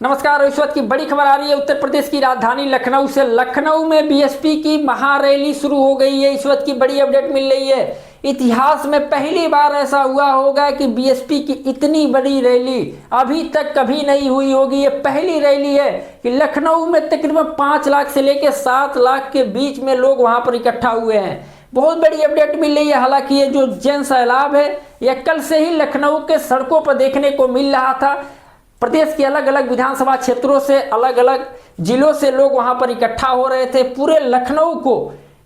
नमस्कार। इस वक्त की बड़ी खबर आ रही है उत्तर प्रदेश की राजधानी लखनऊ से। लखनऊ में बीएसपी की महारैली शुरू हो गई है। इस वक्त की बड़ी अपडेट मिल रही है। इतिहास में पहली बार ऐसा हुआ होगा कि बीएसपी की इतनी बड़ी रैली अभी तक कभी नहीं हुई होगी। ये पहली रैली है कि लखनऊ में तकरीबन 5 लाख से लेकर 7 लाख के बीच में लोग वहां पर इकट्ठा हुए हैं। बहुत बड़ी अपडेट मिल रही है। हालांकि ये जो जन सैलाब है यह कल से ही लखनऊ के सड़कों पर देखने को मिल रहा था। प्रदेश के अलग अलग विधानसभा क्षेत्रों से, अलग अलग जिलों से लोग वहां पर इकट्ठा हो रहे थे। पूरे लखनऊ को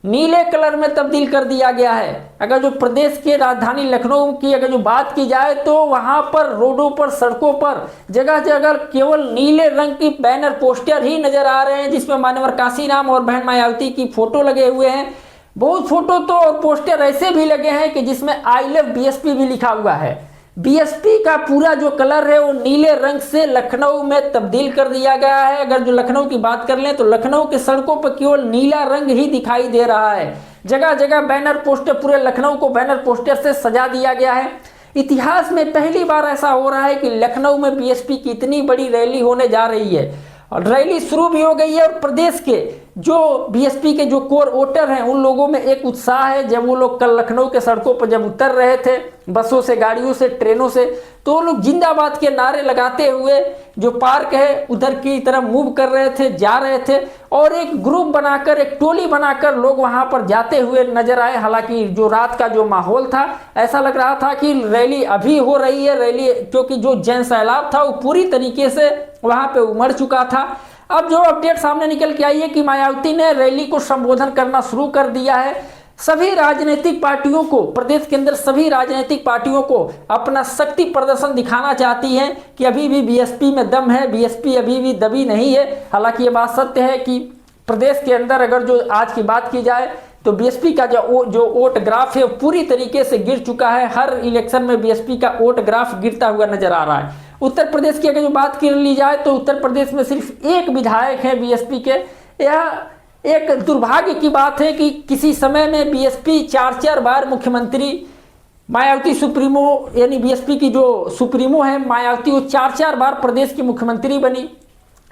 नीले कलर में तब्दील कर दिया गया है। अगर जो प्रदेश के राजधानी लखनऊ की अगर जो बात की जाए तो वहां पर रोडों पर, सड़कों पर जगह जगह केवल नीले रंग की बैनर, पोस्टर ही नजर आ रहे हैं जिसमें मान्यवर काशीराम और बहन मायावती की फोटो लगे हुए हैं। बहुत फोटो तो और पोस्टर ऐसे भी लगे हैं कि जिसमें आई लव बीएसपी भी लिखा हुआ है। बीएसपी का पूरा जो कलर है वो नीले रंग से लखनऊ में तब्दील कर दिया गया है। अगर जो लखनऊ की बात कर लें तो लखनऊ के सड़कों पर केवल नीला रंग ही दिखाई दे रहा है। जगह जगह बैनर पोस्टर, पूरे लखनऊ को बैनर पोस्टर से सजा दिया गया है। इतिहास में पहली बार ऐसा हो रहा है कि लखनऊ में बीएसपी की इतनी बड़ी रैली होने जा रही है और रैली शुरू भी हो गई है। और प्रदेश के जो बीएसपी के जो कोर वोटर हैं उन लोगों में एक उत्साह है। जब वो लोग कल लखनऊ के सड़कों पर जब उतर रहे थे, बसों से, गाड़ियों से, ट्रेनों से, तो वो लोग जिंदाबाद के नारे लगाते हुए जो पार्क है उधर की तरफ मूव कर रहे थे, जा रहे थे। और एक ग्रुप बनाकर, एक टोली बनाकर लोग वहां पर जाते हुए नजर आए। हालांकि जो रात का जो माहौल था, ऐसा लग रहा था कि रैली अभी हो रही है। रैली, क्योंकि जो जन सैलाब था वो पूरी तरीके से वहां पे उमड़ चुका था। अब जो अपडेट सामने निकल के आई है कि मायावती ने रैली को संबोधन करना शुरू कर दिया है। सभी राजनीतिक पार्टियों को, प्रदेश के अंदर सभी राजनीतिक पार्टियों को अपना शक्ति प्रदर्शन दिखाना चाहती हैं कि अभी भी बीएसपी में दम है, बीएसपी अभी भी दबी नहीं है। हालांकि ये बात सत्य है कि प्रदेश के अंदर अगर जो आज की बात की जाए तो बीएसपी का जो वोट ग्राफ है पूरी तरीके से गिर चुका है। हर इलेक्शन में बीएसपी का वोट ग्राफ गिरता हुआ नजर आ रहा है। उत्तर प्रदेश की अगर जो बात कर ली जाए तो उत्तर प्रदेश में सिर्फ एक विधायक है बीएसपी के। यह एक दुर्भाग्य की बात है कि किसी समय में बीएसपी 4 बार मुख्यमंत्री, मायावती सुप्रीमो, यानी बीएसपी की जो सुप्रीमो है मायावती, वो 4 बार प्रदेश की मुख्यमंत्री बनी।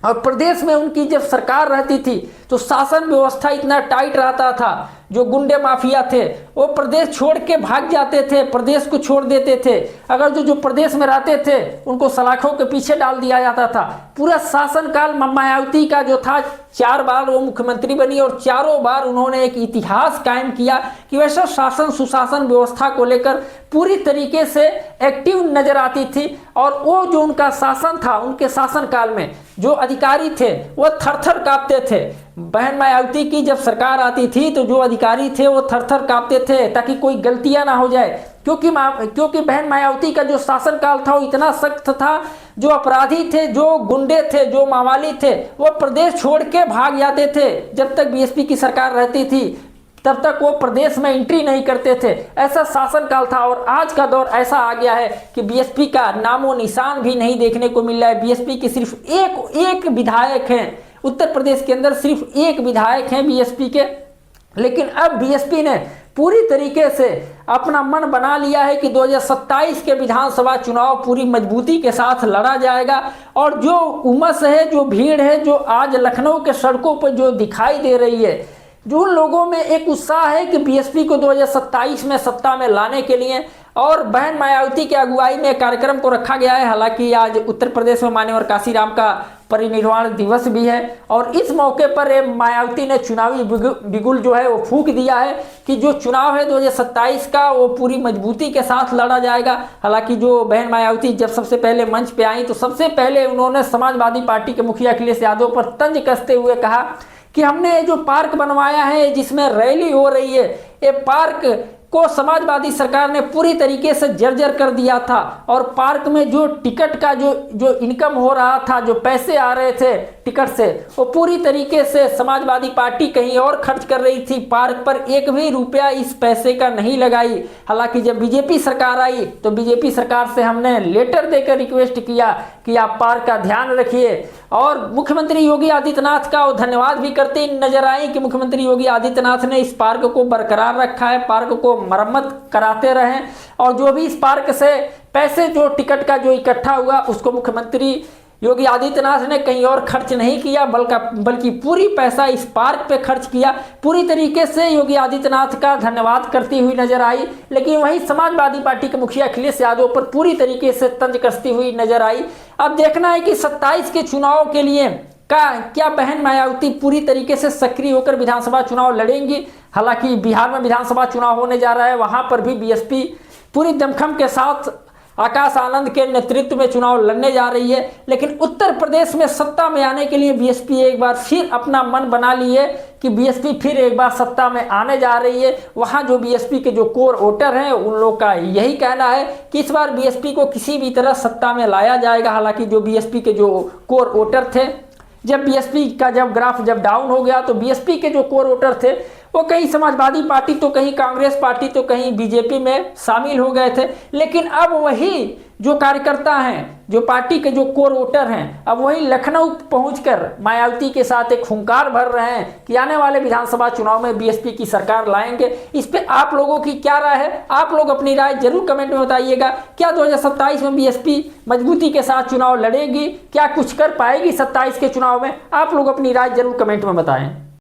और प्रदेश में उनकी जब सरकार रहती थी तो शासन व्यवस्था इतना टाइट रहता था। जो गुंडे माफिया थे वो प्रदेश छोड़ के भाग जाते थे, प्रदेश को छोड़ देते थे। अगर जो प्रदेश में रहते थे उनको सलाखों के पीछे डाल दिया जाता था। पूरा शासनकाल मायावती का जो था 4 बार वो मुख्यमंत्री बनी और 4 बार उन्होंने एक इतिहास कायम किया कि वैसा शासन, सुशासन व्यवस्था को लेकर पूरी तरीके से एक्टिव नजर आती थी। और वो जो उनका शासन था, उनके शासनकाल में जो अधिकारी थे वो थर थर कांपते थे। बहन मायावती की जब सरकार आती थी तो जो अधिकारी थे वो थर थर कांपते थे ताकि कोई गलतियां ना हो जाए। क्योंकि बहन मायावती का जो शासनकाल था वो इतना सख्त था। जो अपराधी थे, जो गुंडे थे, जो मावाली थे, वो प्रदेश छोड़ के भाग जाते थे। जब तक बीएसपी की सरकार रहती थी तब तक वो प्रदेश में एंट्री नहीं करते थे। ऐसा शासनकाल था। और आज का दौर ऐसा आ गया है कि बीएसपी का नामो निशान भी नहीं देखने को मिल रहा है। बीएसपी के सिर्फ एक विधायक हैं उत्तर प्रदेश के अंदर, सिर्फ एक विधायक हैं बीएसपी के। लेकिन अब बीएसपी ने पूरी तरीके से अपना मन बना लिया है कि 2027 के विधानसभा चुनाव पूरी मजबूती के साथ लड़ा जाएगा। और जो उमस है, जो भीड़ है, जो आज लखनऊ के सड़कों पर जो दिखाई दे रही है, जो उन लोगों में एक उत्साह है कि बीएसपी को 2027 में सत्ता में लाने के लिए। और बहन मायावती की अगुवाई में कार्यक्रम को रखा गया है। हालांकि आज उत्तर प्रदेश में मान्यवर काशीराम का परिनिर्वाण दिवस भी है और इस मौके पर मायावती ने चुनावी बिगुल जो है वो फूंक दिया है कि जो चुनाव है 2027 का वो पूरी मजबूती के साथ लड़ा जाएगा। हालांकि जो बहन मायावती जब सबसे पहले मंच पे आई तो सबसे पहले उन्होंने समाजवादी पार्टी के मुखिया अखिलेश यादव पर तंज कसते हुए कहा कि हमने जो पार्क बनवाया है जिसमें रैली हो रही है, ये पार्क को समाजवादी सरकार ने पूरी तरीके से जर्जर कर दिया था। और पार्क में जो टिकट का जो इनकम हो रहा था, जो पैसे आ रहे थे टिकट से, वो पूरी तरीके से समाजवादी पार्टी कहीं और खर्च कर रही थी। पार्क पर एक भी रुपया इस पैसे का नहीं लगाई। हालांकि जब बीजेपी सरकार आई तो बीजेपी सरकार से हमने लेटर देकर रिक्वेस्ट किया कि आप पार्क का ध्यान रखिए। और मुख्यमंत्री योगी आदित्यनाथ का वो धन्यवाद भी करते नजर आए कि मुख्यमंत्री योगी आदित्यनाथ ने इस पार्क को बरकरार रखा है, पार्क को मरम्मत कराते रहें। और जो भी इस पार्क से पैसे, जो टिकट का जो इकट्ठा हुआ, उसको मुख्यमंत्री योगी आदित्यनाथ ने कहीं और खर्च नहीं किया, बल्कि पूरी पैसा इस पार्क पे खर्च किया। पूरी तरीके से योगी आदित्यनाथ का धन्यवाद करती हुई नजर आई। लेकिन वही समाजवादी पार्टी के मुखिया अखिलेश यादव पर पूरी तरीके से तंज कसती हुई नजर आई। अब देखना है कि 27 के चुनाव के लिए क्या बहन मायावती पूरी तरीके से सक्रिय होकर विधानसभा चुनाव लड़ेंगी। हालांकि बिहार में विधानसभा चुनाव होने जा रहा है, वहां पर भी बीएसपी पूरी दमखम के साथ आकाश आनंद के नेतृत्व में चुनाव लड़ने जा रही है। लेकिन उत्तर प्रदेश में सत्ता में आने के लिए बीएसपी एक बार फिर अपना मन बना ली है कि बीएसपी फिर एक बार सत्ता में आने जा रही है। वहां जो बीएसपी के जो कोर वोटर हैं उन लोग का यही कहना है कि इस बार बीएसपी को किसी भी तरह सत्ता में लाया जाएगा। हालांकि जो बीएसपी के जो कोर वोटर थे, जब बीएसपी का ग्राफ डाउन हो गया तो बीएसपी के जो कोर वोटर थे वो कहीं समाजवादी पार्टी तो कहीं कांग्रेस पार्टी तो कहीं बीजेपी में शामिल हो गए थे। लेकिन अब वही जो कार्यकर्ता हैं, जो पार्टी के जो कोर वोटर हैं, अब वही लखनऊ पहुंचकर मायावती के साथ एक हुंकार भर रहे हैं कि आने वाले विधानसभा चुनाव में बीएसपी की सरकार लाएंगे। इस पे आप लोगों की क्या राय है? आप लोग अपनी राय जरूर कमेंट में बताइएगा। क्या 2027 में बीएसपी मजबूती के साथ चुनाव लड़ेगी? क्या कुछ कर पाएगी 27 के चुनाव में? आप लोग अपनी राय जरूर कमेंट में बताएं।